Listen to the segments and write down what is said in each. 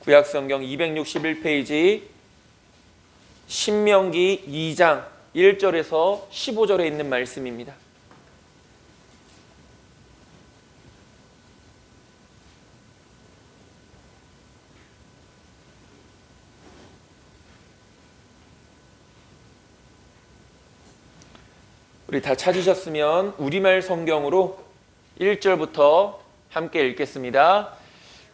구약성경 261페이지 신명기 2장 1절에서 15절에 있는 말씀입니다. 우리 다 찾으셨으면 우리말 성경으로 1절부터 함께 읽겠습니다.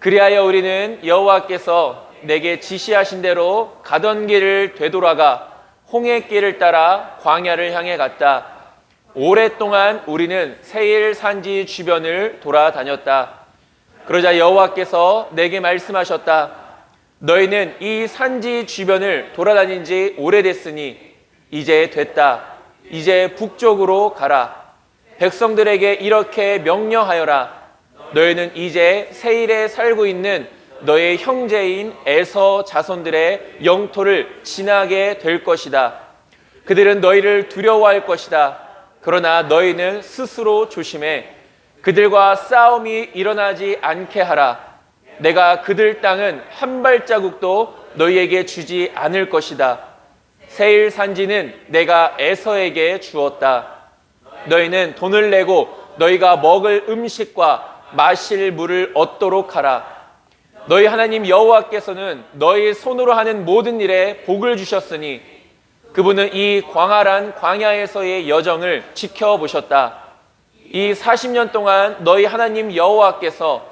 그리하여 우리는 여호와께서 내게 지시하신 대로 가던 길을 되돌아가 홍해 길을 따라 광야를 향해 갔다. 오랫동안 우리는 세일 산지 주변을 돌아다녔다. 그러자 여호와께서 내게 말씀하셨다. 너희는 이 산지 주변을 돌아다닌 지 오래됐으니 이제 됐다. 이제 북쪽으로 가라. 백성들에게 이렇게 명령하여라. 너희는 이제 세일에 살고 있는 너의 형제인 에서 자손들의 영토를 지나게 될 것이다. 그들은 너희를 두려워할 것이다. 그러나 너희는 스스로 조심해. 그들과 싸움이 일어나지 않게 하라. 내가 그들 땅은 한 발자국도 너희에게 주지 않을 것이다. 세일 산지는 내가 에서에게 주었다. 너희는 돈을 내고 너희가 먹을 음식과 마실 물을 얻도록 하라. 너희 하나님 여호와께서는 너희 손으로 하는 모든 일에 복을 주셨으니 그분은 이 광활한 광야에서의 여정을 지켜보셨다. 이 40년 동안 너희 하나님 여호와께서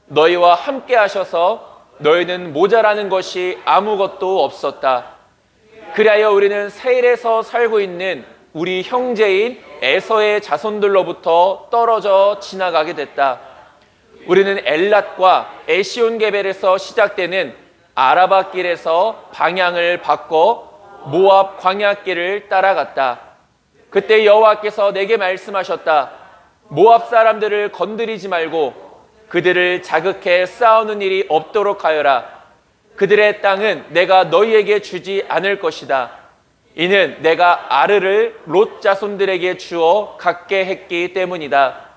너희와 함께 하셔서 너희는 모자라는 것이 아무것도 없었다. 그리하여 우리는 세일에서 살고 있는 우리 형제인 에서의 자손들로부터 떨어져 지나가게 됐다. 우리는 엘랏과 에시온게벨에서 시작되는 아라바 길에서 방향을 바꿔 모압 광야길을 따라갔다. 그때 여호와께서 내게 말씀하셨다. 모압 사람들을 건드리지 말고 그들을 자극해 싸우는 일이 없도록 하여라. 그들의 땅은 내가 너희에게 주지 않을 것이다. 이는 내가 아르를 롯 자손들에게 주어 갖게 했기 때문이다.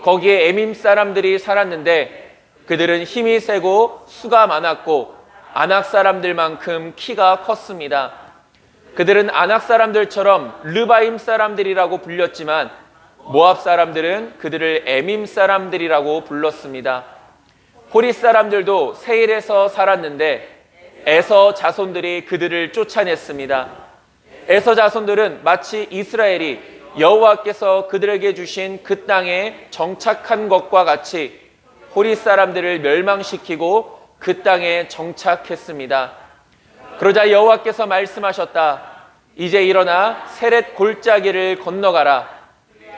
거기에 에밈 사람들이 살았는데 그들은 힘이 세고 수가 많았고 아낙 사람들만큼 키가 컸습니다. 그들은 아낙 사람들처럼 르바임 사람들이라고 불렸지만 모압 사람들은 그들을 에밈 사람들이라고 불렀습니다. 호리 사람들도 세일에서 살았는데 에서 자손들이 그들을 쫓아냈습니다. 에서 자손들은 마치 이스라엘이 여호와께서 그들에게 주신 그 땅에 정착한 것과 같이 호리 사람들을 멸망시키고 그 땅에 정착했습니다. 그러자 여호와께서 말씀하셨다. 이제 일어나 세렛 골짜기를 건너가라.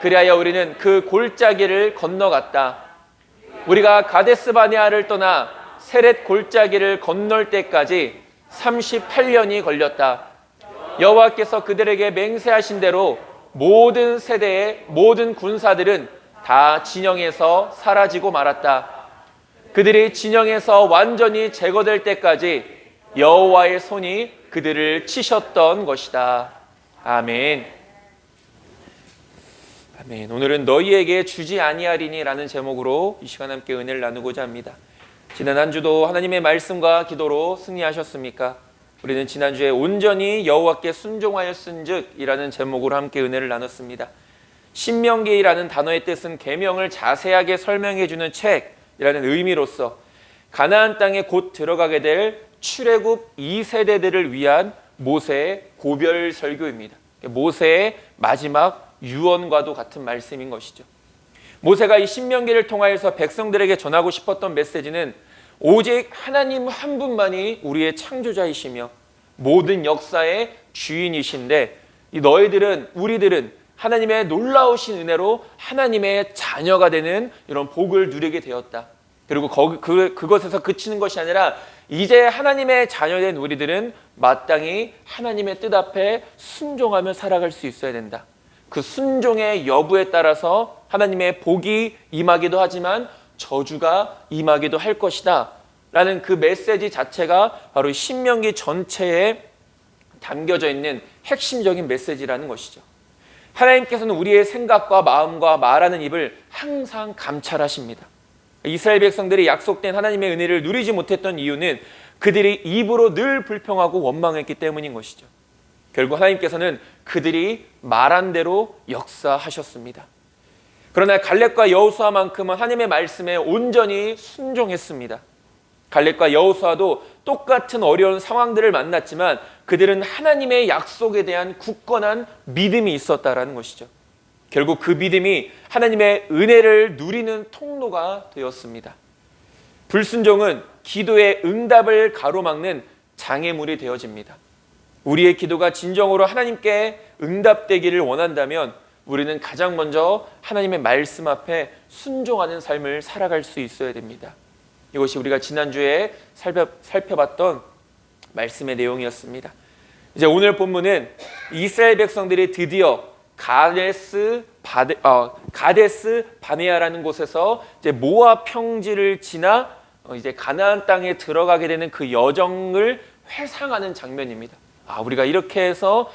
그리하여 우리는 그 골짜기를 건너갔다. 우리가 가데스 바네아를 떠나 세렛 골짜기를 건널 때까지 38년이 걸렸다. 여호와께서 그들에게 맹세하신 대로 모든 세대의 모든 군사들은 다 진영에서 사라지고 말았다. 그들이 진영에서 완전히 제거될 때까지 여호와의 손이 그들을 치셨던 것이다. 아멘. 아멘. 오늘은 너희에게 주지 아니하리니 라는 제목으로 이 시간 함께 은혜를 나누고자 합니다. 지난 한 주도 하나님의 말씀과 기도로 승리하셨습니까? 우리는 지난주에 온전히 여호와께 순종하였은즉 이라는 제목으로 함께 은혜를 나눴습니다. 신명기라는 단어의 뜻은 계명을 자세하게 설명해 주는 책이라는 의미로서 가나안 땅에 곧 들어가게 될 출애굽 2세대들을 위한 모세의 고별 설교입니다. 모세의 마지막 유언과도 같은 말씀인 것이죠. 모세가 이 신명기를 통하여서 백성들에게 전하고 싶었던 메시지는 오직 하나님 한 분만이 우리의 창조자이시며 모든 역사의 주인이신데 너희들은 우리들은 하나님의 놀라우신 은혜로 하나님의 자녀가 되는 이런 복을 누리게 되었다. 그리고 그것에서 그치는 것이 아니라 이제 하나님의 자녀된 우리들은 마땅히 하나님의 뜻 앞에 순종하며 살아갈 수 있어야 된다. 그 순종의 여부에 따라서 하나님의 복이 임하기도 하지만 저주가 임하기도 할 것이다 라는 그 메시지 자체가 바로 신명기 전체에 담겨져 있는 핵심적인 메시지라는 것이죠. 하나님께서는 우리의 생각과 마음과 말하는 입을 항상 감찰하십니다. 이스라엘 백성들이 약속된 하나님의 은혜를 누리지 못했던 이유는 그들이 입으로 늘 불평하고 원망했기 때문인 것이죠. 결국 하나님께서는 그들이 말한 대로 역사하셨습니다. 그러나 갈렙과 여호수아만큼은 하나님의 말씀에 온전히 순종했습니다. 갈렙과 여호수아도 똑같은 어려운 상황들을 만났지만 그들은 하나님의 약속에 대한 굳건한 믿음이 있었다라는 것이죠. 결국 그 믿음이 하나님의 은혜를 누리는 통로가 되었습니다. 불순종은 기도의 응답을 가로막는 장애물이 되어집니다. 우리의 기도가 진정으로 하나님께 응답되기를 원한다면 우리는 가장 먼저 하나님의 말씀 앞에 순종하는 삶을 살아갈 수 있어야 됩니다. 이것이 우리가 지난주에 살펴봤던 말씀의 내용이었습니다. 이제 오늘 본문은 이스라엘 백성들이 드디어 가데스 바네아라는 곳에서 이제 모압 평지를 지나 이제 가나안 땅에 들어가게 되는 그 여정을 회상하는 장면입니다. 우리가 이렇게 해서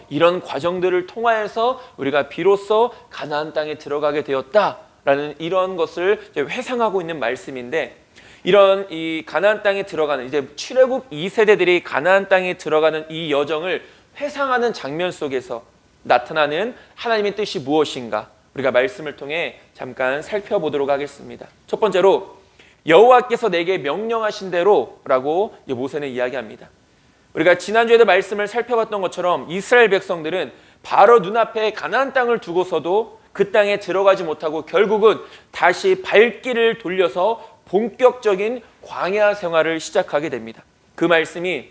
이런 과정들을 통하여서 우리가 비로소 가나안 땅에 들어가게 되었다라는 이런 것을 회상하고 있는 말씀인데, 이런 이 가나안 땅에 들어가는 이제 출애굽 2세대들이 가나안 땅에 들어가는 이 여정을 회상하는 장면 속에서 나타나는 하나님의 뜻이 무엇인가 우리가 말씀을 통해 잠깐 살펴보도록 하겠습니다. 첫 번째로 여호와께서 내게 명령하신 대로라고 모세는 이야기합니다. 우리가 지난주에도 말씀을 살펴봤던 것처럼 이스라엘 백성들은 바로 눈앞에 가나안 땅을 두고서도 그 땅에 들어가지 못하고 결국은 다시 발길을 돌려서 본격적인 광야 생활을 시작하게 됩니다. 그 말씀이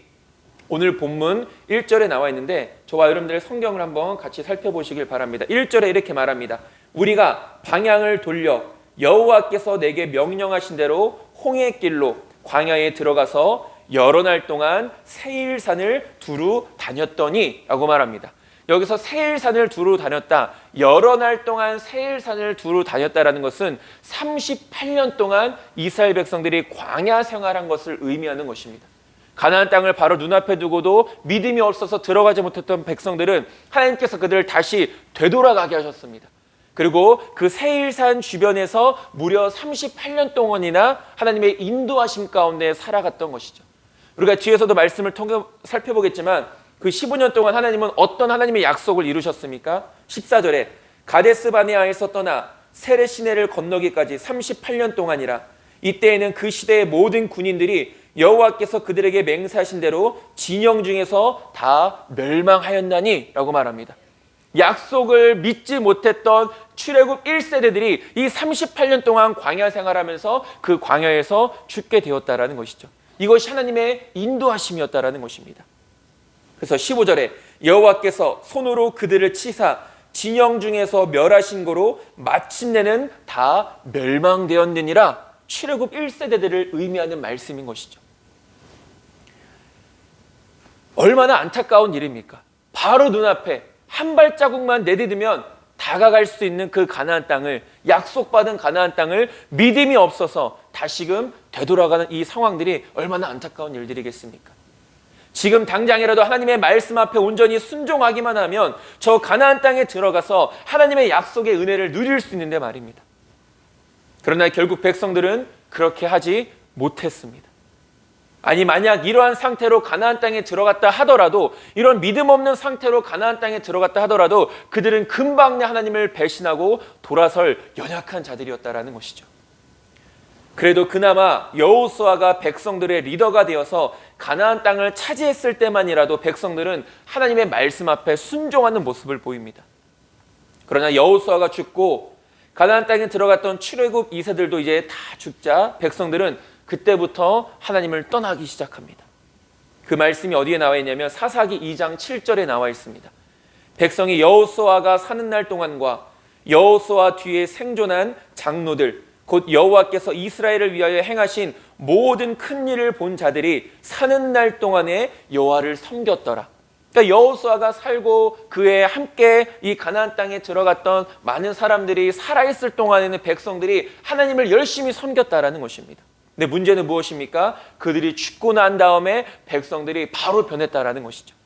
오늘 본문 1절에 나와 있는데 저와 여러분들의 성경을 한번 같이 살펴보시길 바랍니다. 1절에 이렇게 말합니다. 우리가 방향을 돌려 여호와께서 내게 명령하신 대로 홍해길로 광야에 들어가서 여러 날 동안 세일산을 두루 다녔더니 라고 말합니다. 여기서 세일산을 두루 다녔다, 여러 날 동안 세일산을 두루 다녔다라는 것은 38년 동안 이스라엘 백성들이 광야 생활한 것을 의미하는 것입니다. 가나안 땅을 바로 눈앞에 두고도 믿음이 없어서 들어가지 못했던 백성들은 하나님께서 그들을 다시 되돌아가게 하셨습니다. 그리고 그 세일산 주변에서 무려 38년 동안이나 하나님의 인도하심 가운데 살아갔던 것이죠. 우리가 뒤에서도 말씀을 통해 살펴보겠지만 그 15년 동안 하나님은 어떤 하나님의 약속을 이루셨습니까? 14절에 가데스 바네아에서 떠나 세레 시내를 건너기까지 38년 동안이라. 이때에는 그 시대의 모든 군인들이 여호와께서 그들에게 맹세하신 대로 진영 중에서 다 멸망하였나니 라고 말합니다. 약속을 믿지 못했던 출애굽 1세대들이 이 38년 동안 광야 생활하면서 그 광야에서 죽게 되었다라는 것이죠. 이것이 하나님의 인도하심이었다라는 것입니다. 그래서 15절에 여호와께서 손으로 그들을 치사 진영 중에서 멸하신 거로 마침내는 다 멸망되었느니라. 출애굽 1세대들을 의미하는 말씀인 것이죠. 얼마나 안타까운 일입니까? 바로 눈앞에 한 발자국만 내디디면 다가갈 수 있는 그 가나안 땅을, 약속받은 가나안 땅을 믿음이 없어서 다시금 되돌아가는 이 상황들이 얼마나 안타까운 일들이겠습니까? 지금 당장이라도 하나님의 말씀 앞에 온전히 순종하기만 하면 저 가나안 땅에 들어가서 하나님의 약속의 은혜를 누릴 수 있는데 말입니다. 그러나 결국 백성들은 그렇게 하지 못했습니다. 아니, 만약 이러한 상태로 가나안 땅에 들어갔다 하더라도, 이런 믿음 없는 상태로 가나안 땅에 들어갔다 하더라도 그들은 금방 내 하나님을 배신하고 돌아설 연약한 자들이었다라는 것이죠. 그래도 그나마 여호수아가 백성들의 리더가 되어서 가나안 땅을 차지했을 때만이라도 백성들은 하나님의 말씀 앞에 순종하는 모습을 보입니다. 그러나 여호수아가 죽고 가나안 땅에 들어갔던 출애굽 2세들도 이제 다 죽자 백성들은 그때부터 하나님을 떠나기 시작합니다. 그 말씀이 어디에 나와 있냐면 사사기 2장 7절에 나와 있습니다. 백성이 여호수아가 사는 날 동안과 여호수아 뒤에 생존한 장로들, 곧 여호와께서 이스라엘을 위하여 행하신 모든 큰 일을 본 자들이 사는 날 동안에 여호와를 섬겼더라. 그러니까 여호수아가 살고 그에 함께 이 가나안 땅에 들어갔던 많은 사람들이 살아있을 동안에는 백성들이 하나님을 열심히 섬겼다라는 것입니다. 근데 문제는 무엇입니까? 그들이 죽고 난 다음에 백성들이 바로 변했다라는 것이죠.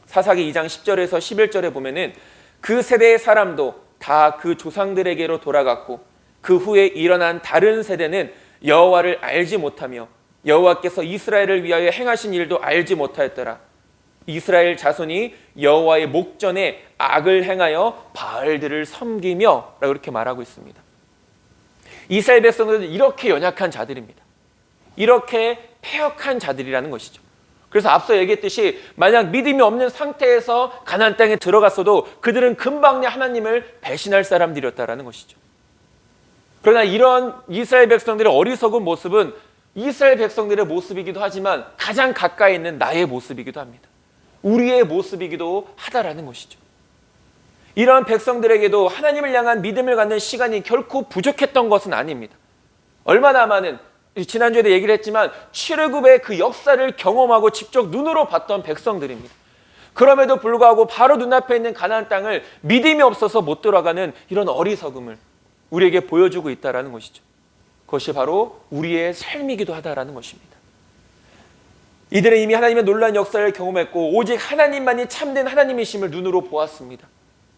사사기 2장 10절에서 11절에 보면은 그 세대의 사람도 다 그 조상들에게로 돌아갔고 그 후에 일어난 다른 세대는 여호와를 알지 못하며 여호와께서 이스라엘을 위하여 행하신 일도 알지 못하였더라. 이스라엘 자손이 여호와의 목전에 악을 행하여 바알들을 섬기며 라고 이렇게 말하고 있습니다. 이스라엘 백성들은 이렇게 연약한 자들입니다. 이렇게 패역한 자들이라는 것이죠. 그래서 앞서 얘기했듯이 만약 믿음이 없는 상태에서 가나안 땅에 들어갔어도 그들은 금방 내 하나님을 배신할 사람들이었다라는 것이죠. 그러나 이런 이스라엘 백성들의 어리석은 모습은 이스라엘 백성들의 모습이기도 하지만 가장 가까이 있는 나의 모습이기도 합니다. 우리의 모습이기도 하다라는 것이죠. 이러한 백성들에게도 하나님을 향한 믿음을 갖는 시간이 결코 부족했던 것은 아닙니다. 얼마나 많은, 지난주에도 얘기를 했지만 출애굽의 그 역사를 경험하고 직접 눈으로 봤던 백성들입니다. 그럼에도 불구하고 바로 눈앞에 있는 가나안 땅을 믿음이 없어서 못 들어가는 이런 어리석음을 우리에게 보여주고 있다는 것이죠. 그것이 바로 우리의 삶이기도 하다라는 것입니다. 이들은 이미 하나님의 놀라운 역사를 경험했고 오직 하나님만이 참된 하나님이심을 눈으로 보았습니다.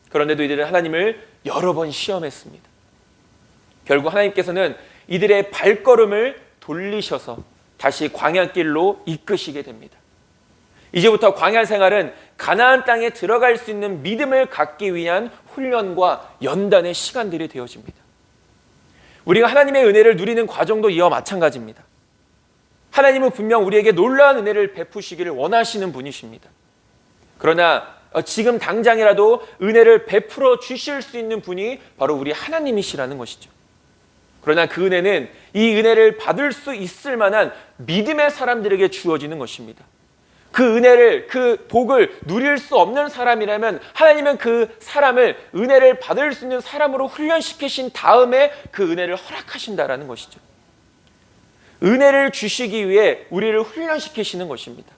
그런데도 이들은 하나님을 여러 번 시험했습니다. 결국 하나님께서는 이들의 발걸음을 돌리셔서 다시 광야길로 이끄시게 됩니다. 이제부터 광야 생활은 가나안 땅에 들어갈 수 있는 믿음을 갖기 위한 훈련과 연단의 시간들이 되어집니다. 우리가 하나님의 은혜를 누리는 과정도 이와 마찬가지입니다. 하나님은 분명 우리에게 놀라운 은혜를 베푸시기를 원하시는 분이십니다. 그러나 지금 당장이라도 은혜를 베풀어 주실 수 있는 분이 바로 우리 하나님이시라는 것이죠. 그러나 그 은혜는 이 은혜를 받을 수 있을 만한 믿음의 사람들에게 주어지는 것입니다. 그 은혜를, 그 복을 누릴 수 없는 사람이라면 하나님은 그 사람을 은혜를 받을 수 있는 사람으로 훈련시키신 다음에 그 은혜를 허락하신다라는 것이죠. 은혜를 주시기 위해 우리를 훈련시키시는 것입니다.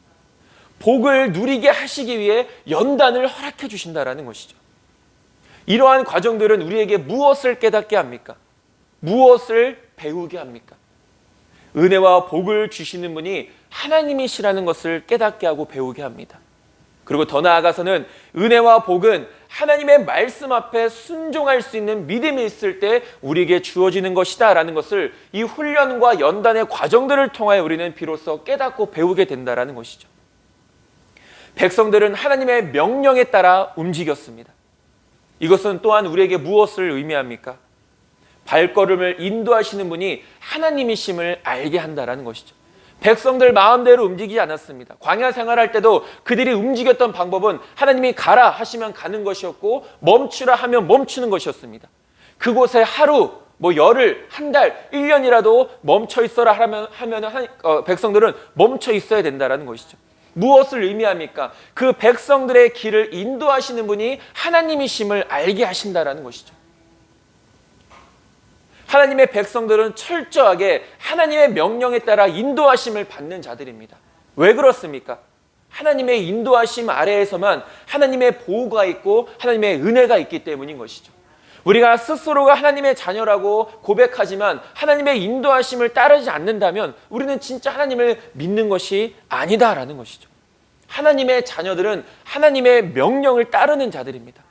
복을 누리게 하시기 위해 연단을 허락해 주신다라는 것이죠. 이러한 과정들은 우리에게 무엇을 깨닫게 합니까? 무엇을 배우게 합니까? 은혜와 복을 주시는 분이 하나님이시라는 것을 깨닫게 하고 배우게 합니다. 그리고 더 나아가서는 은혜와 복은 하나님의 말씀 앞에 순종할 수 있는 믿음이 있을 때 우리에게 주어지는 것이다 라는 것을 이 훈련과 연단의 과정들을 통하여 우리는 비로소 깨닫고 배우게 된다라는 것이죠. 백성들은 하나님의 명령에 따라 움직였습니다. 이것은 또한 우리에게 무엇을 의미합니까? 발걸음을 인도하시는 분이 하나님이심을 알게 한다라는 것이죠. 백성들 마음대로 움직이지 않았습니다. 광야 생활할 때도 그들이 움직였던 방법은 하나님이 가라 하시면 가는 것이었고 멈추라 하면 멈추는 것이었습니다. 그곳에 하루, 열흘, 한 달, 1년이라도 멈춰 있어라 하면 백성들은 멈춰 있어야 된다라는 것이죠. 무엇을 의미합니까? 그 백성들의 길을 인도하시는 분이 하나님이심을 알게 하신다라는 것이죠. 하나님의 백성들은 철저하게 하나님의 명령에 따라 인도하심을 받는 자들입니다. 왜 그렇습니까? 하나님의 인도하심 아래에서만 하나님의 보호가 있고 하나님의 은혜가 있기 때문인 것이죠. 우리가 스스로가 하나님의 자녀라고 고백하지만 하나님의 인도하심을 따르지 않는다면 우리는 진짜 하나님을 믿는 것이 아니다라는 것이죠. 하나님의 자녀들은 하나님의 명령을 따르는 자들입니다.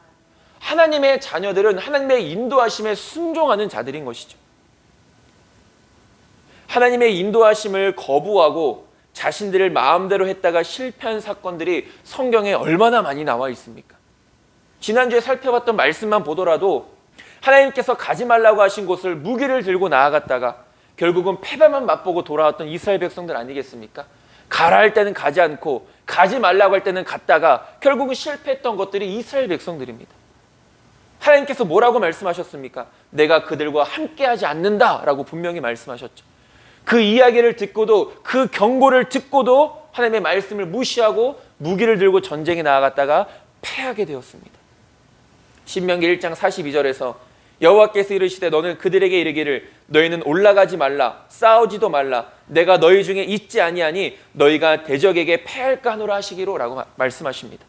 하나님의 자녀들은 하나님의 인도하심에 순종하는 자들인 것이죠. 하나님의 인도하심을 거부하고 자신들을 마음대로 했다가 실패한 사건들이 성경에 얼마나 많이 나와 있습니까? 지난주에 살펴봤던 말씀만 보더라도 하나님께서 가지 말라고 하신 곳을 무기를 들고 나아갔다가 결국은 패배만 맛보고 돌아왔던 이스라엘 백성들 아니겠습니까? 가라 할 때는 가지 않고 가지 말라고 할 때는 갔다가 결국은 실패했던 것들이 이스라엘 백성들입니다. 하나님께서 뭐라고 말씀하셨습니까? 내가 그들과 함께하지 않는다라고 분명히 말씀하셨죠. 그 이야기를 듣고도 그 경고를 듣고도 하나님의 말씀을 무시하고 무기를 들고 전쟁에 나아갔다가 패하게 되었습니다. 신명기 1장 42절에서 여호와께서 이르시되 너는 그들에게 이르기를 너희는 올라가지 말라 싸우지도 말라 내가 너희 중에 있지 아니하니 너희가 대적에게 패할까 하노라 하시기로 라고 말씀하십니다.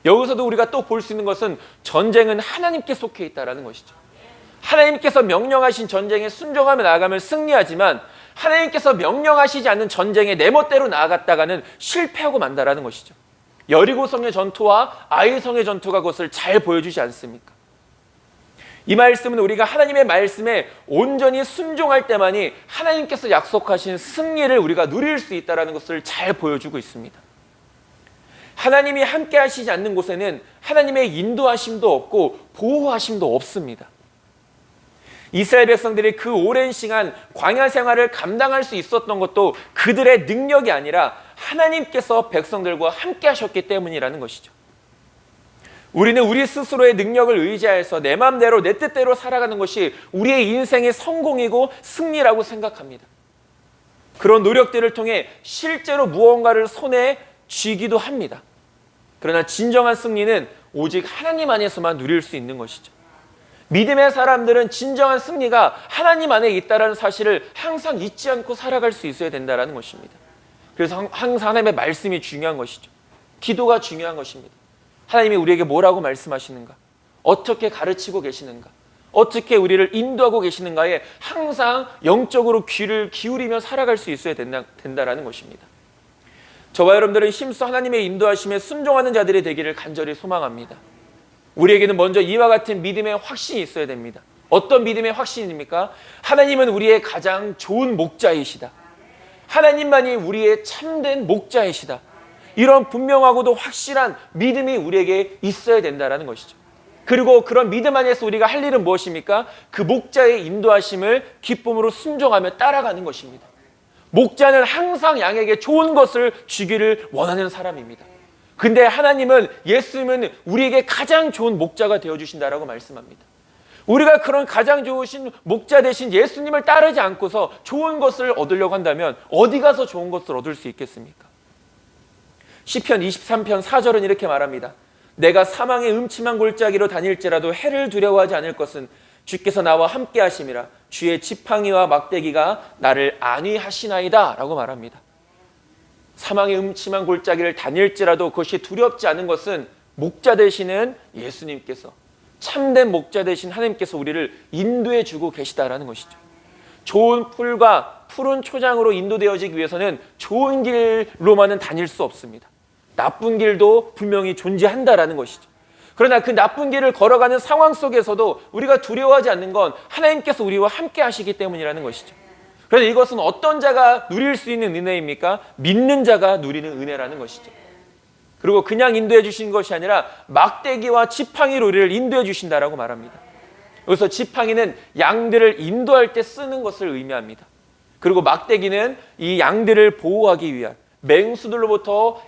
여기서도 우리가 또 볼 수 있는 것은 전쟁은 하나님께 속해 있다는 것이죠. 하나님께서 명령하신 전쟁에 순종하며 나아가면 승리하지만 하나님께서 명령하시지 않는 전쟁에 내 멋대로 나아갔다가는 실패하고 만다라는 것이죠. 여리고성의 전투와 아이성의 전투가 그것을 잘 보여주지 않습니까? 이 말씀은 우리가 하나님의 말씀에 온전히 순종할 때만이 하나님께서 약속하신 승리를 우리가 누릴 수 있다는 것을 잘 보여주고 있습니다. 하나님이 함께 하시지 않는 곳에는 하나님의 인도하심도 없고 보호하심도 없습니다. 이스라엘 백성들이 그 오랜 시간 광야 생활을 감당할 수 있었던 것도 그들의 능력이 아니라 하나님께서 백성들과 함께 하셨기 때문이라는 것이죠. 우리는 우리 스스로의 능력을 의지해서 내 마음대로 내 뜻대로 살아가는 것이 우리의 인생의 성공이고 승리라고 생각합니다. 그런 노력들을 통해 실제로 무언가를 손에 쥐기도 합니다. 그러나 진정한 승리는 오직 하나님 안에서만 누릴 수 있는 것이죠. 믿음의 사람들은 진정한 승리가 하나님 안에 있다는 사실을 항상 잊지 않고 살아갈 수 있어야 된다는 것입니다. 그래서 항상 하나님의 말씀이 중요한 것이죠. 기도가 중요한 것입니다. 하나님이 우리에게 뭐라고 말씀하시는가? 어떻게 가르치고 계시는가? 어떻게 우리를 인도하고 계시는가에 항상 영적으로 귀를 기울이며 살아갈 수 있어야 된다는 것입니다. 저와 여러분들은 힘써 하나님의 인도하심에 순종하는 자들이 되기를 간절히 소망합니다. 우리에게는 먼저 이와 같은 믿음의 확신이 있어야 됩니다. 어떤 믿음의 확신입니까? 하나님은 우리의 가장 좋은 목자이시다. 하나님만이 우리의 참된 목자이시다. 이런 분명하고도 확실한 믿음이 우리에게 있어야 된다는 것이죠. 그리고 그런 믿음 안에서 우리가 할 일은 무엇입니까? 그 목자의 인도하심을 기쁨으로 순종하며 따라가는 것입니다. 목자는 항상 양에게 좋은 것을 주기를 원하는 사람입니다. 근데 하나님은, 예수님은 우리에게 가장 좋은 목자가 되어주신다라고 말씀합니다. 우리가 그런 가장 좋으신 목자 되신 예수님을 따르지 않고서 좋은 것을 얻으려고 한다면 어디 가서 좋은 것을 얻을 수 있겠습니까? 시편 23편 4절은 이렇게 말합니다. 내가 사망의 음침한 골짜기로 다닐지라도 해를 두려워하지 않을 것은 주께서 나와 함께 하심이라. 주의 지팡이와 막대기가 나를 안위하시나이다 라고 말합니다. 사망의 음침한 골짜기를 다닐지라도 그것이 두렵지 않은 것은 목자 되시는 예수님께서, 참된 목자 되신 하나님께서 우리를 인도해 주고 계시다라는 것이죠. 좋은 풀과 푸른 초장으로 인도되어지기 위해서는 좋은 길로만은 다닐 수 없습니다. 나쁜 길도 분명히 존재한다라는 것이죠. 그러나 그 나쁜 길을 걸어가는 상황 속에서도 우리가 두려워하지 않는 건 하나님께서 우리와 함께 하시기 때문이라는 것이죠. 그래서 이것은 어떤 자가 누릴 수 있는 은혜입니까? 믿는 자가 누리는 은혜라는 것이죠. 그리고 그냥 인도해 주신 것이 아니라 막대기와 지팡이로 우리를 인도해 주신다라고 말합니다. 여기서 지팡이는 양들을 인도할 때 쓰는 것을 의미합니다. 그리고 막대기는 이 양들을 보호하기 위한, 맹수들로부터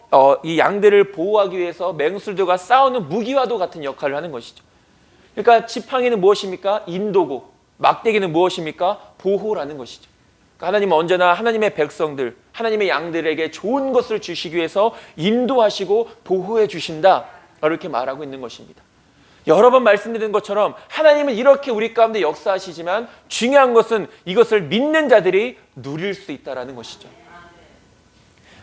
이 양들을 보호하기 위해서 맹수들과 싸우는 무기와도 같은 역할을 하는 것이죠. 그러니까 지팡이는 무엇입니까? 인도고, 막대기는 무엇입니까? 보호라는 것이죠. 하나님은 언제나 하나님의 백성들, 하나님의 양들에게 좋은 것을 주시기 위해서 인도하시고 보호해 주신다, 이렇게 말하고 있는 것입니다. 여러 번 말씀드린 것처럼 하나님은 이렇게 우리 가운데 역사하시지만 중요한 것은 이것을 믿는 자들이 누릴 수 있다는 것이죠.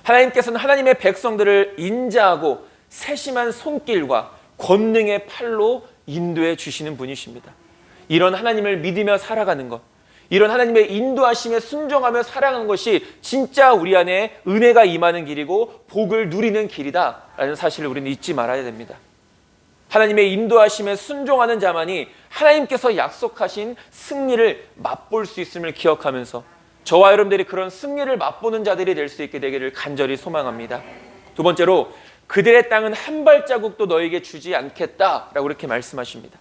하나님께서는 하나님의 백성들을 인자하고 세심한 손길과 권능의 팔로 인도해 주시는 분이십니다. 이런 하나님을 믿으며 살아가는 것, 이런 하나님의 인도하심에 순종하며 살아가는 것이 진짜 우리 안에 은혜가 임하는 길이고 복을 누리는 길이다라는 사실을 우리는 잊지 말아야 됩니다. 하나님의 인도하심에 순종하는 자만이 하나님께서 약속하신 승리를 맛볼 수 있음을 기억하면서 저와 여러분들이 그런 승리를 맛보는 자들이 될 수 있게 되기를 간절히 소망합니다. 두 번째로, 그들의 땅은 한 발자국도 너에게 주지 않겠다라고 이렇게 말씀하십니다.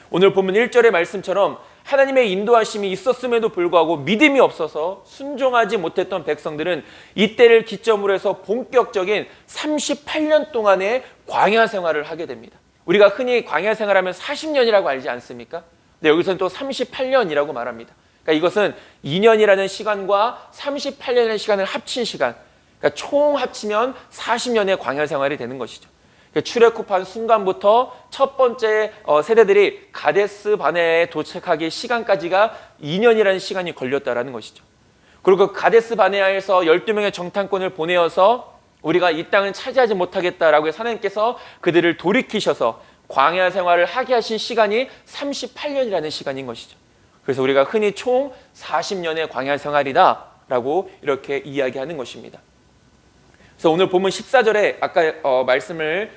오늘 본문 1절의 말씀처럼 하나님의 인도하심이 있었음에도 불구하고 믿음이 없어서 순종하지 못했던 백성들은 이때를 기점으로 해서 본격적인 38년 동안의 광야 생활을 하게 됩니다. 우리가 흔히 광야 생활하면 40년이라고 알지 않습니까? 근데 여기서는 또 38년이라고 말합니다. 그러니까 이것은 2년이라는 시간과 38년의 시간을 합친 시간, 그러니까 총 합치면 40년의 광야 생활이 되는 것이죠. 출애굽한 순간부터 첫 번째 세대들이 가데스 바네아에 도착하기 시간까지가 2년이라는 시간이 걸렸다라는 것이죠. 그리고 그 가데스 바네아에서 12명의 정탐꾼을 보내어서 우리가 이 땅을 차지하지 못하겠다라고 해서 하나님께서 그들을 돌이키셔서 광야 생활을 하게 하신 시간이 38년이라는 시간인 것이죠. 그래서 우리가 흔히 총 40년의 광야 생활이다라고 이렇게 이야기하는 것입니다. 그래서 오늘 본문 14절에 아까 말씀을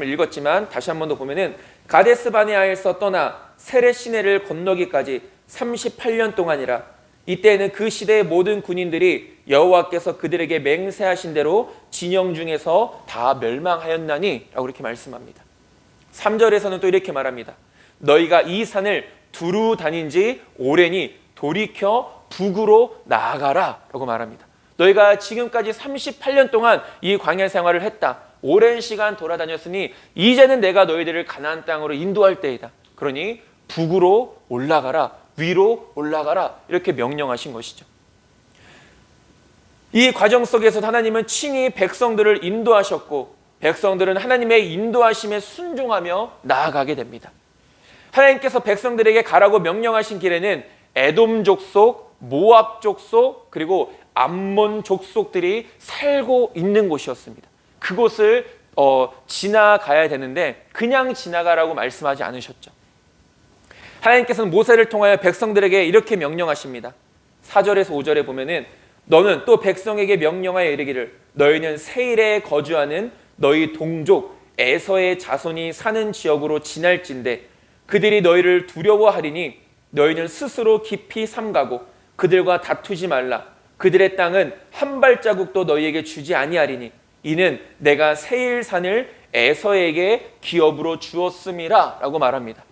읽었지만 다시 한 번 더 보면은 가데스 바네아에서 떠나 세렛 시내를 건너기까지 38년 동안이라. 이때에는 그 시대의 모든 군인들이 여호와께서 그들에게 맹세하신 대로 진영 중에서 다 멸망하였나니 라고 이렇게 말씀합니다. 3절에서는 또 이렇게 말합니다. 너희가 이 산을 두루 다닌 지 오래니 돌이켜 북으로 나아가라 라고 말합니다. 너희가 지금까지 38년 동안 이 광야 생활을 했다. 오랜 시간 돌아다녔으니 이제는 내가 너희들을 가나안 땅으로 인도할 때이다. 그러니 북으로 올라가라, 위로 올라가라 이렇게 명령하신 것이죠. 이 과정 속에서 하나님은 친히 백성들을 인도하셨고 백성들은 하나님의 인도하심에 순종하며 나아가게 됩니다. 하나님께서 백성들에게 가라고 명령하신 길에는 에돔 족속, 모압 족속, 그리고 암몬 족속들이 살고 있는 곳이었습니다. 그곳을 지나가야 되는데 그냥 지나가라고 말씀하지 않으셨죠. 하나님께서는 모세를 통하여 백성들에게 이렇게 명령하십니다. 4절에서 5절에 보면은 너는 또 백성에게 명령하여 이르기를 너희는 세일에 거주하는 너희 동족 에서의 자손이 사는 지역으로 지날진대 그들이 너희를 두려워하리니 너희는 스스로 깊이 삼가고 그들과 다투지 말라. 그들의 땅은 한 발자국도 너희에게 주지 아니하리니 이는 내가 세일산을 에서에게 기업으로 주었음이라 라고 말합니다.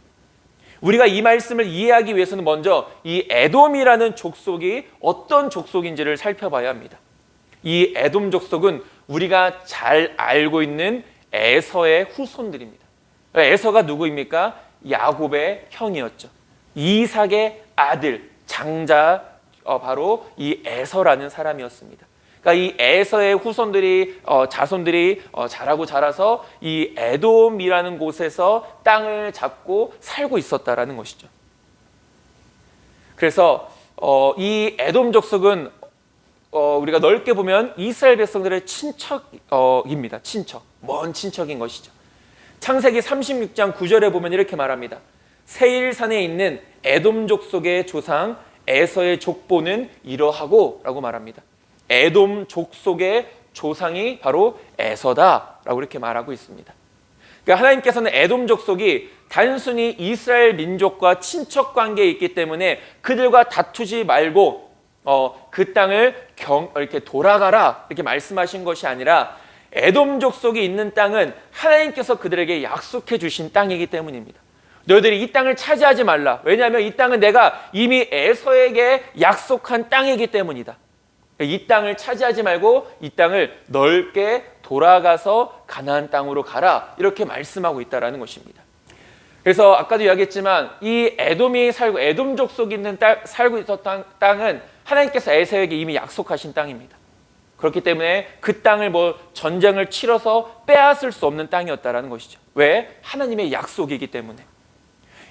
우리가 이 말씀을 이해하기 위해서는 먼저 이 에돔이라는 족속이 어떤 족속인지를 살펴봐야 합니다. 이 에돔 족속은 우리가 잘 알고 있는 에서의 후손들입니다. 에서가 누구입니까? 야곱의 형이었죠. 이삭의 아들, 장자 바로 이 에서라는 사람이었습니다. 그러니까 이 에서의 후손들이 자손들이 자라고 자라서 이 에돔이라는 곳에서 땅을 잡고 살고 있었다라는 것이죠. 그래서 이 에돔 족속은 우리가 넓게 보면 이스라엘 백성들의 친척입니다. 친척, 먼 친척인 것이죠. 창세기 36장 9절에 보면 이렇게 말합니다. 세일산에 있는 에돔 족속의 조상 에서의 족보는 이러하고 라고 말합니다. 에돔 족속의 조상이 바로 에서다라고 이렇게 말하고 있습니다. 그러니까 하나님께서는 에돔 족속이 단순히 이스라엘 민족과 친척 관계에 있기 때문에 그들과 다투지 말고 그 땅을 이렇게 돌아가라 이렇게 말씀하신 것이 아니라 에돔 족속이 있는 땅은 하나님께서 그들에게 약속해 주신 땅이기 때문입니다. 너희들이 이 땅을 차지하지 말라. 왜냐하면 이 땅은 내가 이미 에서에게 약속한 땅이기 때문이다. 이 땅을 차지하지 말고 이 땅을 넓게 돌아가서 가나안 땅으로 가라 이렇게 말씀하고 있다는 것입니다. 그래서 아까도 이야기했지만 이 에돔이 살고 에돔 족속이 있는 살고 있었던 땅은 하나님께서 에서에게 이미 약속하신 땅입니다. 그렇기 때문에 그 땅을 전쟁을 치러서 빼앗을 수 없는 땅이었다는 것이죠. 왜? 하나님의 약속이기 때문에.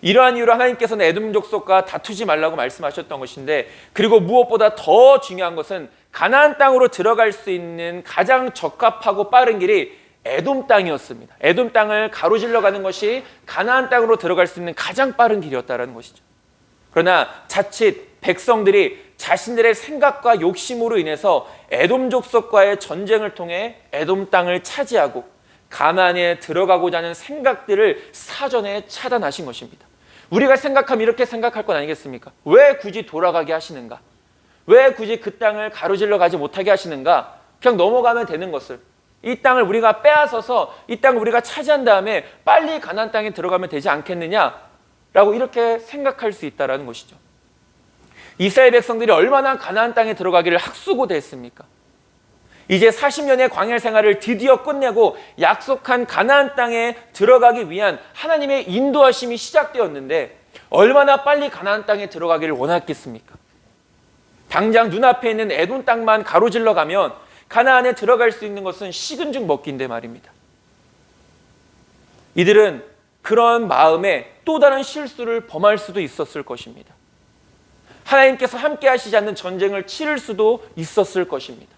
이러한 이유로 하나님께서는 에돔 족속과 다투지 말라고 말씀하셨던 것인데, 그리고 무엇보다 더 중요한 것은 가나안 땅으로 들어갈 수 있는 가장 적합하고 빠른 길이 에돔 땅이었습니다. 에돔 땅을 가로질러 가는 것이 가나안 땅으로 들어갈 수 있는 가장 빠른 길이었다는 것이죠. 그러나 자칫 백성들이 자신들의 생각과 욕심으로 인해서 에돔 족속과의 전쟁을 통해 에돔 땅을 차지하고 가나안에 들어가고자 하는 생각들을 사전에 차단하신 것입니다. 우리가 생각하면 이렇게 생각할 건 아니겠습니까? 왜 굳이 돌아가게 하시는가? 왜 굳이 그 땅을 가로질러 가지 못하게 하시는가? 그냥 넘어가면 되는 것을, 이 땅을 우리가 빼앗아서 이 땅을 우리가 차지한 다음에 빨리 가나안 땅에 들어가면 되지 않겠느냐라고 이렇게 생각할 수 있다는 것이죠. 이스라엘 백성들이 얼마나 가나안 땅에 들어가기를 학수고대했습니까? 이제 40년의 광야 생활을 드디어 끝내고 약속한 가나안 땅에 들어가기 위한 하나님의 인도하심이 시작되었는데 얼마나 빨리 가나안 땅에 들어가기를 원했겠습니까? 당장 눈앞에 있는 에돔 땅만 가로질러 가면 가나안에 들어갈 수 있는 것은 식은 죽 먹기인데 말입니다. 이들은 그런 마음에 또 다른 실수를 범할 수도 있었을 것입니다. 하나님께서 함께 하시지 않는 전쟁을 치를 수도 있었을 것입니다.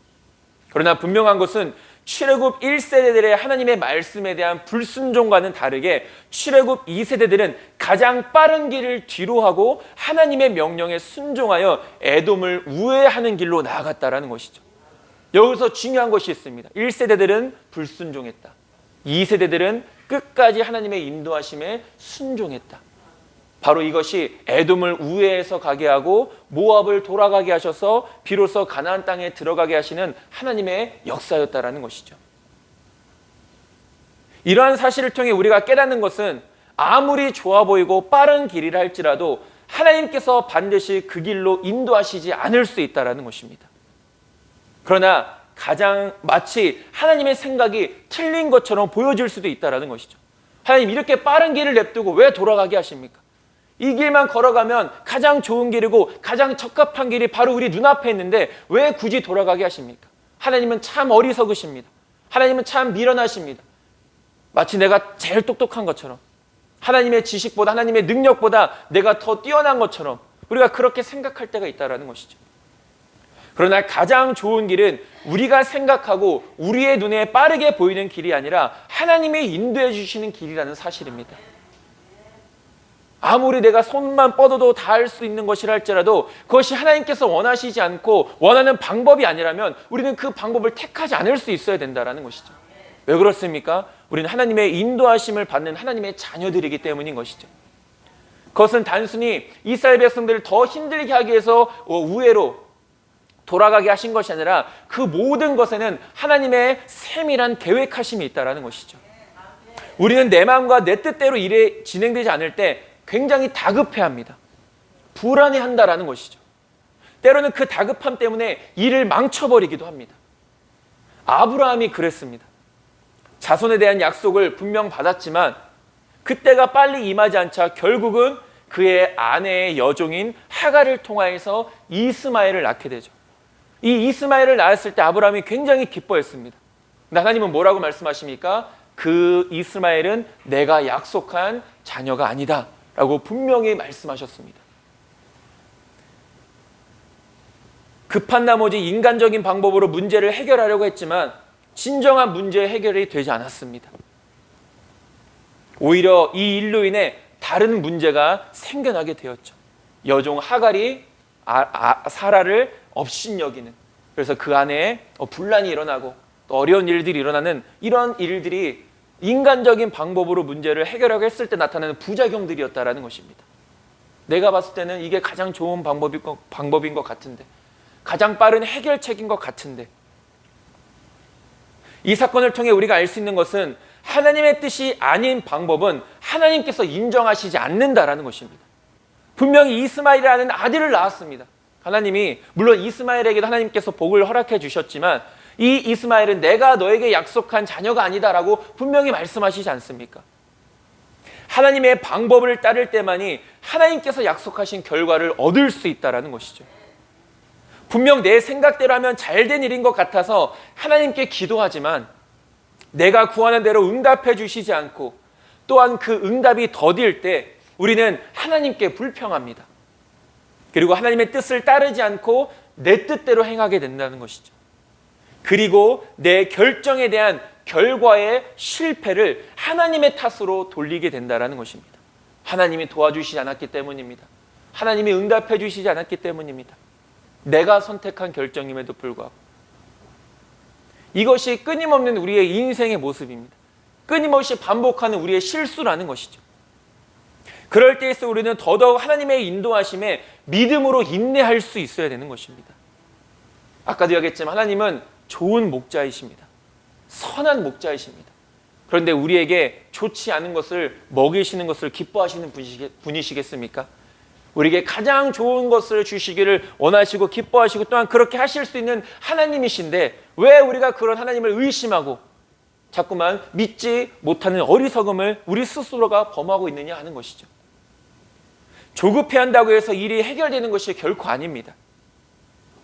그러나 분명한 것은 출애굽 1세대들의 하나님의 말씀에 대한 불순종과는 다르게 출애굽 2세대들은 가장 빠른 길을 뒤로하고 하나님의 명령에 순종하여 에돔을 우회하는 길로 나아갔다는 것이죠. 여기서 중요한 것이 있습니다. 1세대들은 불순종했다. 2세대들은 끝까지 하나님의 인도하심에 순종했다. 바로 이것이 에돔을 우회해서 가게 하고 모압을 돌아가게 하셔서 비로소 가나안 땅에 들어가게 하시는 하나님의 역사였다라는 것이죠. 이러한 사실을 통해 우리가 깨닫는 것은 아무리 좋아 보이고 빠른 길이라 할지라도 하나님께서 반드시 그 길로 인도하시지 않을 수 있다는 것입니다. 그러나 가장 마치 하나님의 생각이 틀린 것처럼 보여질 수도 있다는 것이죠. 하나님, 이렇게 빠른 길을 냅두고 왜 돌아가게 하십니까? 이 길만 걸어가면 가장 좋은 길이고 가장 적합한 길이 바로 우리 눈앞에 있는데 왜 굳이 돌아가게 하십니까? 하나님은 참 어리석으십니다. 하나님은 참 미련하십니다. 마치 내가 제일 똑똑한 것처럼, 하나님의 지식보다, 하나님의 능력보다 내가 더 뛰어난 것처럼 우리가 그렇게 생각할 때가 있다는 것이죠. 그러나 가장 좋은 길은 우리가 생각하고 우리의 눈에 빠르게 보이는 길이 아니라 하나님이 인도해 주시는 길이라는 사실입니다. 아무리 내가 손만 뻗어도 닿을 수 있는 것이라 할지라도 그것이 하나님께서 원하시지 않고 원하는 방법이 아니라면 우리는 그 방법을 택하지 않을 수 있어야 된다는 것이죠. 왜 그렇습니까? 우리는 하나님의 인도하심을 받는 하나님의 자녀들이기 때문인 것이죠. 그것은 단순히 이스라엘 백성들을 더 힘들게 하기 위해서 우회로 돌아가게 하신 것이 아니라 그 모든 것에는 하나님의 세밀한 계획하심이 있다는 것이죠. 우리는 내 마음과 내 뜻대로 일이 진행되지 않을 때 굉장히 다급해합니다. 불안해한다라는 것이죠. 때로는 그 다급함 때문에 일을 망쳐버리기도 합니다. 아브라함이 그랬습니다. 자손에 대한 약속을 분명 받았지만 그때가 빨리 임하지 않자 결국은 그의 아내의 여종인 하갈을 통하여서 이스마엘을 낳게 되죠. 이 이스마엘을 낳았을 때 아브라함이 굉장히 기뻐했습니다. 근데 하나님은 뭐라고 말씀하십니까? 그 이스마엘은 내가 약속한 자녀가 아니다 라고 분명히 말씀하셨습니다. 급한 나머지 인간적인 방법으로 문제를 해결하려고 했지만 진정한 문제 해결이 되지 않았습니다. 오히려 이 일로 인해 다른 문제가 생겨나게 되었죠. 여종 하갈이 사라를 업신여기는, 그래서 그 안에 분란이 일어나고 또 어려운 일들이 일어나는 이런 일들이 인간적인 방법으로 문제를 해결하려고 했을 때 나타나는 부작용들이었다는 것입니다. 내가 봤을 때는 이게 가장 좋은 방법인 것 같은데, 가장 빠른 해결책인 것 같은데, 이 사건을 통해 우리가 알 수 있는 것은 하나님의 뜻이 아닌 방법은 하나님께서 인정하시지 않는다라는 것입니다. 분명히 이스마엘이라는 아들을 낳았습니다. 하나님이 물론 이스마엘에게도 하나님께서 복을 허락해 주셨지만 이 이스마엘은 내가 너에게 약속한 자녀가 아니다라고 분명히 말씀하시지 않습니까? 하나님의 방법을 따를 때만이 하나님께서 약속하신 결과를 얻을 수 있다라는 것이죠. 분명 내 생각대로 하면 잘된 일인 것 같아서 하나님께 기도하지만 내가 구하는 대로 응답해 주시지 않고 또한 그 응답이 더딜 때 우리는 하나님께 불평합니다. 그리고 하나님의 뜻을 따르지 않고 내 뜻대로 행하게 된다는 것이죠. 그리고 내 결정에 대한 결과의 실패를 하나님의 탓으로 돌리게 된다는 것입니다. 하나님이 도와주시지 않았기 때문입니다. 하나님이 응답해 주시지 않았기 때문입니다. 내가 선택한 결정임에도 불구하고. 이것이 끊임없는 우리의 인생의 모습입니다. 끊임없이 반복하는 우리의 실수라는 것이죠. 그럴 때에서 우리는 더더욱 하나님의 인도하심에 믿음으로 인내할 수 있어야 되는 것입니다. 아까도 이야기했지만 하나님은 좋은 목자이십니다. 선한 목자이십니다. 그런데 우리에게 좋지 않은 것을 먹이시는 것을 기뻐하시는 분이시겠습니까? 우리에게 가장 좋은 것을 주시기를 원하시고 기뻐하시고 또한 그렇게 하실 수 있는 하나님이신데 왜 우리가 그런 하나님을 의심하고 자꾸만 믿지 못하는 어리석음을 우리 스스로가 범하고 있느냐 하는 것이죠. 조급해한다고 해서 일이 해결되는 것이 결코 아닙니다.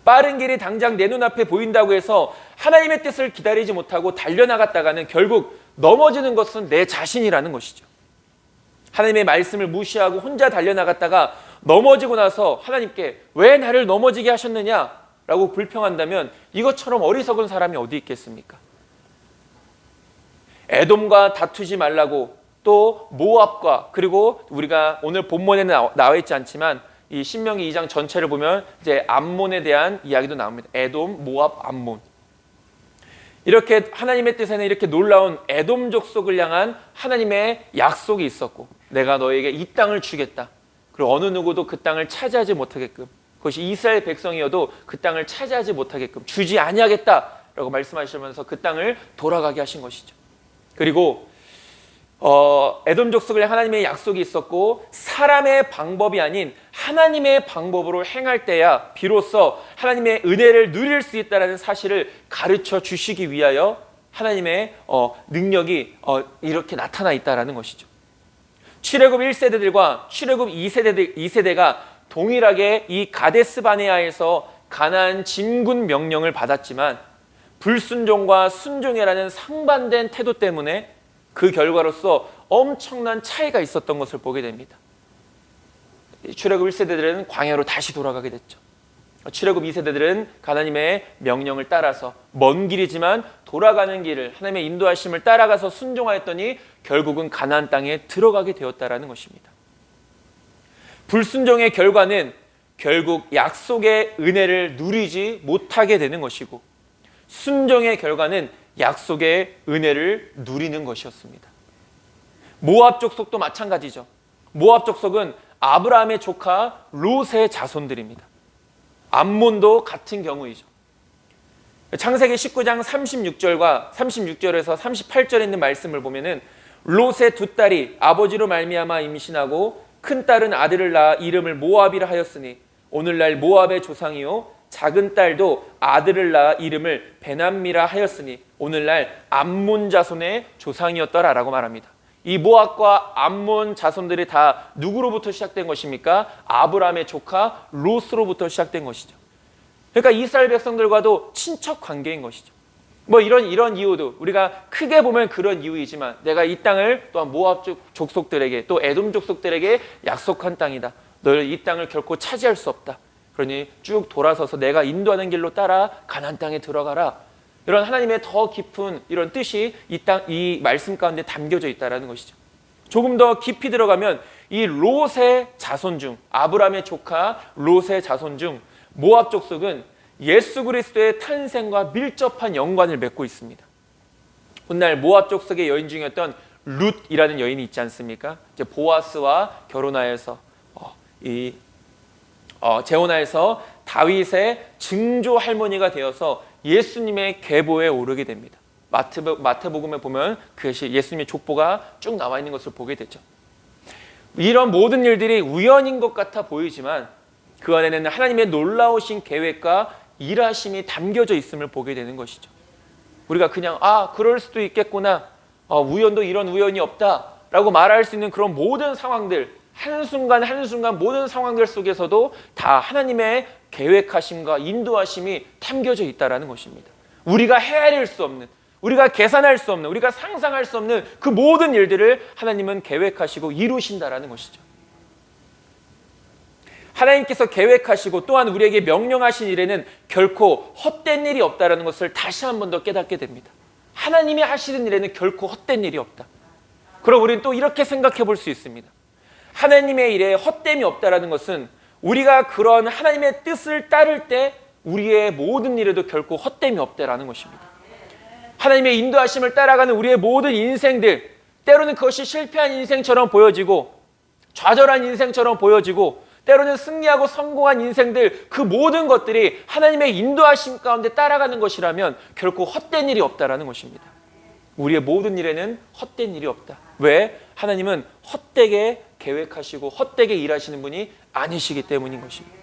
빠른 길이 당장 내 눈앞에 보인다고 해서 하나님의 뜻을 기다리지 못하고 달려나갔다가는 결국 넘어지는 것은 내 자신이라는 것이죠. 하나님의 말씀을 무시하고 혼자 달려나갔다가 넘어지고 나서 하나님께 왜 나를 넘어지게 하셨느냐라고 불평한다면 이것처럼 어리석은 사람이 어디 있겠습니까? 에돔과 다투지 말라고 또 모압과 그리고 우리가 오늘 본문에는 나와 있지 않지만 이 신명기 2장 전체를 보면 이제 암몬에 대한 이야기도 나옵니다. 에돔, 모압, 암몬. 이렇게 하나님의 뜻에는 이렇게 놀라운 에돔 족속을 향한 하나님의 약속이 있었고 내가 너에게 이 땅을 주겠다. 그리고 어느 누구도 그 땅을 차지하지 못하게끔, 그것이 이스라엘 백성이어도 그 땅을 차지하지 못하게끔 주지 아니하겠다라고 말씀하시면서 그 땅을 돌아가게 하신 것이죠. 그리고 에돔 족속에 하나님의 약속이 있었고 사람의 방법이 아닌 하나님의 방법으로 행할 때야 비로소 하나님의 은혜를 누릴 수 있다는 사실을 가르쳐 주시기 위하여 하나님의 능력이 이렇게 나타나 있다는 것이죠. 출애굽 1세대들과 출애굽 2세대가 동일하게 이 가데스 바네아에서 가나안 진군 명령을 받았지만 불순종과 순종이라는 상반된 태도 때문에 그 결과로서 엄청난 차이가 있었던 것을 보게 됩니다. 출애굽 1세대들은 광야로 다시 돌아가게 됐죠. 출애굽 2세대들은 하나님의 명령을 따라서 먼 길이지만 돌아가는 길을 하나님의 인도하심을 따라가서 순종하였더니 결국은 가나안 땅에 들어가게 되었다라는 것입니다. 불순종의 결과는 결국 약속의 은혜를 누리지 못하게 되는 것이고 순종의 결과는 약속의 은혜를 누리는 것이었습니다. 모압 족속도 마찬가지죠. 모압 족속은 아브라함의 조카 롯의 자손들입니다. 암몬도 같은 경우이죠. 창세기 19장 36절에서 38절에 있는 말씀을 보면은 롯의 두 딸이 아버지로 말미암아 임신하고 큰 딸은 아들을 낳아 이름을 모압이라 하였으니 오늘날 모압의 조상이요 작은 딸도 아들을 낳아 이름을 베남미라 하였으니 오늘날 암몬 자손의 조상이었더라라고 말합니다. 이 모압과 암몬 자손들이 다 누구로부터 시작된 것입니까? 아브라함의 조카 롯으로부터 시작된 것이죠. 그러니까 이스라엘 백성들과도 친척 관계인 것이죠. 뭐 이런 이유도 우리가 크게 보면 그런 이유이지만 내가 이 땅을 또한 모압 족속들에게 또 에돔 족속들에게 약속한 땅이다. 너를 이 땅을 결코 차지할 수 없다. 그러니 쭉 돌아서서 내가 인도하는 길로 따라 가나안 땅에 들어가라. 이런 하나님의 더 깊은 이런 뜻이 이 말씀 가운데 담겨져 있다라는 것이죠. 조금 더 깊이 들어가면 이 롯의 자손 중 아브라함의 조카 롯의 자손 중 모압 족속은 예수 그리스도의 탄생과 밀접한 연관을 맺고 있습니다. 훗날 모압 족속의 여인 중이었던 룻이라는 여인이 있지 않습니까? 이제 보아스와 결혼하여서 재혼하여서 다윗의 증조 할머니가 되어서 예수님의 계보에 오르게 됩니다. 마태복음에 보면 그것이 예수님의 족보가 쭉 나와 있는 것을 보게 되죠. 이런 모든 일들이 우연인 것 같아 보이지만 그 안에는 하나님의 놀라우신 계획과 일하심이 담겨져 있음을 보게 되는 것이죠. 우리가 그냥 그럴 수도 있겠구나, 우연도 이런 우연이 없다라고 말할 수 있는 그런 모든 상황들, 한순간 모든 상황들 속에서도 다 하나님의 계획하심과 인도하심이 담겨져 있다는 것입니다. 우리가 헤아릴 수 없는, 우리가 계산할 수 없는, 우리가 상상할 수 없는 그 모든 일들을 하나님은 계획하시고 이루신다라는 것이죠. 하나님께서 계획하시고 또한 우리에게 명령하신 일에는 결코 헛된 일이 없다는 것을 다시 한 번 더 깨닫게 됩니다. 하나님이 하시는 일에는 결코 헛된 일이 없다. 그럼 우리는 또 이렇게 생각해 볼 수 있습니다. 하나님의 일에 헛됨이 없다는 것은 우리가 그런 하나님의 뜻을 따를 때 우리의 모든 일에도 결코 헛됨이 없다는 것입니다. 하나님의 인도하심을 따라가는 우리의 모든 인생들, 때로는 그것이 실패한 인생처럼 보여지고 좌절한 인생처럼 보여지고 때로는 승리하고 성공한 인생들, 그 모든 것들이 하나님의 인도하심 가운데 따라가는 것이라면 결코 헛된 일이 없다는 것입니다. 우리의 모든 일에는 헛된 일이 없다. 왜? 하나님은 헛되게 계획하시고 헛되게 일하시는 분이 아니시기 때문인 것입니다.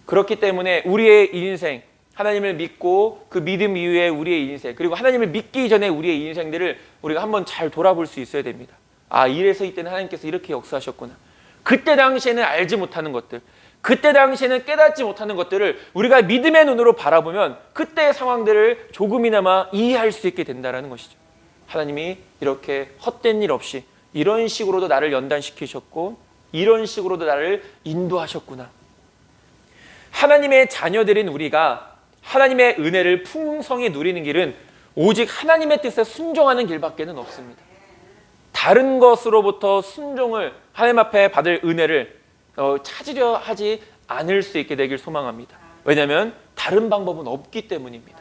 그렇기 때문에 우리의 인생, 하나님을 믿고 그 믿음 이후에 우리의 인생, 그리고 하나님을 믿기 전에 우리의 인생들을 우리가 한번 잘 돌아볼 수 있어야 됩니다. 이래서 이때는 하나님께서 이렇게 역사하셨구나. 그때 당시에는 알지 못하는 것들, 그때 당시에는 깨닫지 못하는 것들을 우리가 믿음의 눈으로 바라보면 그때의 상황들을 조금이나마 이해할 수 있게 된다는 것이죠. 하나님이 이렇게 헛된 일 없이 이런 식으로도 나를 연단시키셨고 이런 식으로도 나를 인도하셨구나. 하나님의 자녀들인 우리가 하나님의 은혜를 풍성히 누리는 길은 오직 하나님의 뜻에 순종하는 길밖에는 없습니다. 다른 것으로부터 순종을 하나님 앞에 받을 은혜를 찾으려 하지 않을 수 있게 되길 소망합니다. 왜냐하면 다른 방법은 없기 때문입니다.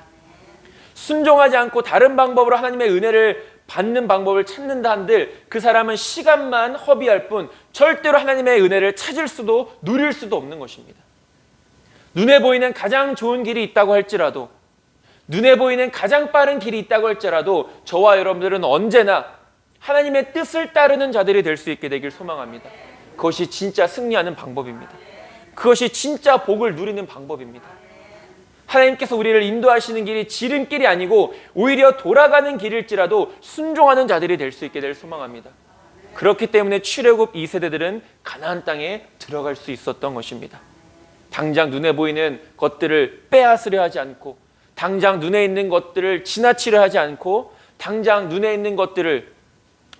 순종하지 않고 다른 방법으로 하나님의 은혜를 받는 방법을 찾는다 한들 그 사람은 시간만 허비할 뿐 절대로 하나님의 은혜를 찾을 수도 누릴 수도 없는 것입니다. 눈에 보이는 가장 좋은 길이 있다고 할지라도, 눈에 보이는 가장 빠른 길이 있다고 할지라도 저와 여러분들은 언제나 하나님의 뜻을 따르는 자들이 될 수 있게 되길 소망합니다. 그것이 진짜 승리하는 방법입니다. 그것이 진짜 복을 누리는 방법입니다. 하나님께서 우리를 인도하시는 길이 지름길이 아니고 오히려 돌아가는 길일지라도 순종하는 자들이 될 수 있게 될 소망합니다. 그렇기 때문에 출애굽 2세대들은 가나안 땅에 들어갈 수 있었던 것입니다. 당장 눈에 보이는 것들을 빼앗으려 하지 않고, 당장 눈에 있는 것들을 지나치려 하지 않고, 당장 눈에 있는 것들을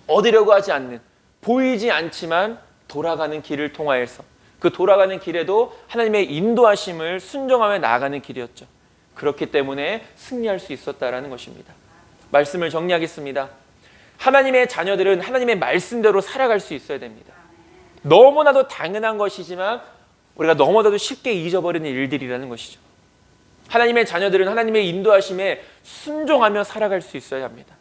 얻으려고 하지 않는, 보이지 않지만 돌아가는 길을 통하여서, 그 돌아가는 길에도 하나님의 인도하심을 순종하며 나아가는 길이었죠. 그렇기 때문에 승리할 수 있었다라는 것입니다. 말씀을 정리하겠습니다. 하나님의 자녀들은 하나님의 말씀대로 살아갈 수 있어야 됩니다. 너무나도 당연한 것이지만 우리가 너무나도 쉽게 잊어버리는 일들이라는 것이죠. 하나님의 자녀들은 하나님의 인도하심에 순종하며 살아갈 수 있어야 합니다.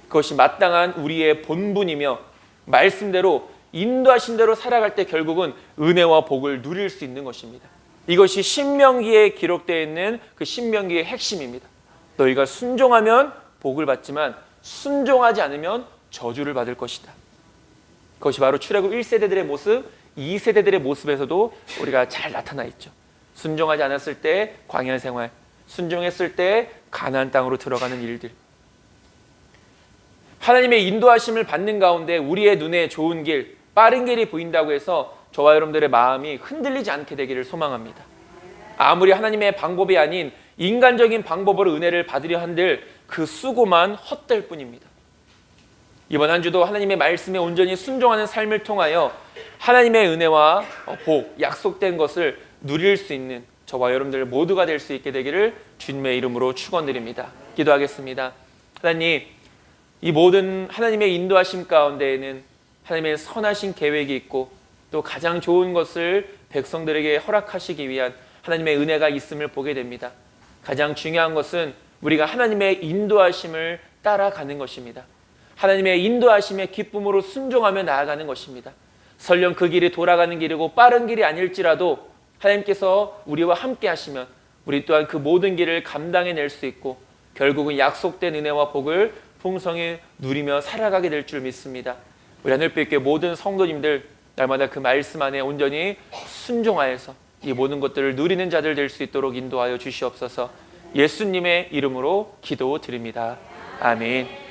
그것이 마땅한 우리의 본분이며, 말씀대로 인도하신 대로 살아갈 때 결국은 은혜와 복을 누릴 수 있는 것입니다. 이것이 신명기에 기록되어 있는 그 신명기의 핵심입니다. 너희가 순종하면 복을 받지만 순종하지 않으면 저주를 받을 것이다. 그것이 바로 출애굽 1세대들의 모습, 2세대들의 모습에서도 우리가 잘 나타나 있죠. 순종하지 않았을 때 광야 생활, 순종했을 때 가나안 땅으로 들어가는 일들. 하나님의 인도하심을 받는 가운데 우리의 눈에 좋은 길, 빠른 길이 보인다고 해서 저와 여러분들의 마음이 흔들리지 않게 되기를 소망합니다. 아무리 하나님의 방법이 아닌 인간적인 방법으로 은혜를 받으려 한들 그 수고만 헛될 뿐입니다. 이번 한 주도 하나님의 말씀에 온전히 순종하는 삶을 통하여 하나님의 은혜와 복, 약속된 것을 누릴 수 있는 저와 여러분들 모두가 될 수 있게 되기를 주님의 이름으로 축원드립니다. 기도하겠습니다. 하나님, 이 모든 하나님의 인도하심 가운데에는 하나님의 선하신 계획이 있고 또 가장 좋은 것을 백성들에게 허락하시기 위한 하나님의 은혜가 있음을 보게 됩니다. 가장 중요한 것은 우리가 하나님의 인도하심을 따라가는 것입니다. 하나님의 인도하심의 기쁨으로 순종하며 나아가는 것입니다. 설령 그 길이 돌아가는 길이고 빠른 길이 아닐지라도 하나님께서 우리와 함께 하시면 우리 또한 그 모든 길을 감당해낼 수 있고 결국은 약속된 은혜와 복을 풍성히 누리며 살아가게 될 줄 믿습니다. 우리 하늘빛교회 모든 성도님들 날마다 그 말씀 안에 온전히 순종하여서 이 모든 것들을 누리는 자들 될 수 있도록 인도하여 주시옵소서. 예수님의 이름으로 기도드립니다. 아멘.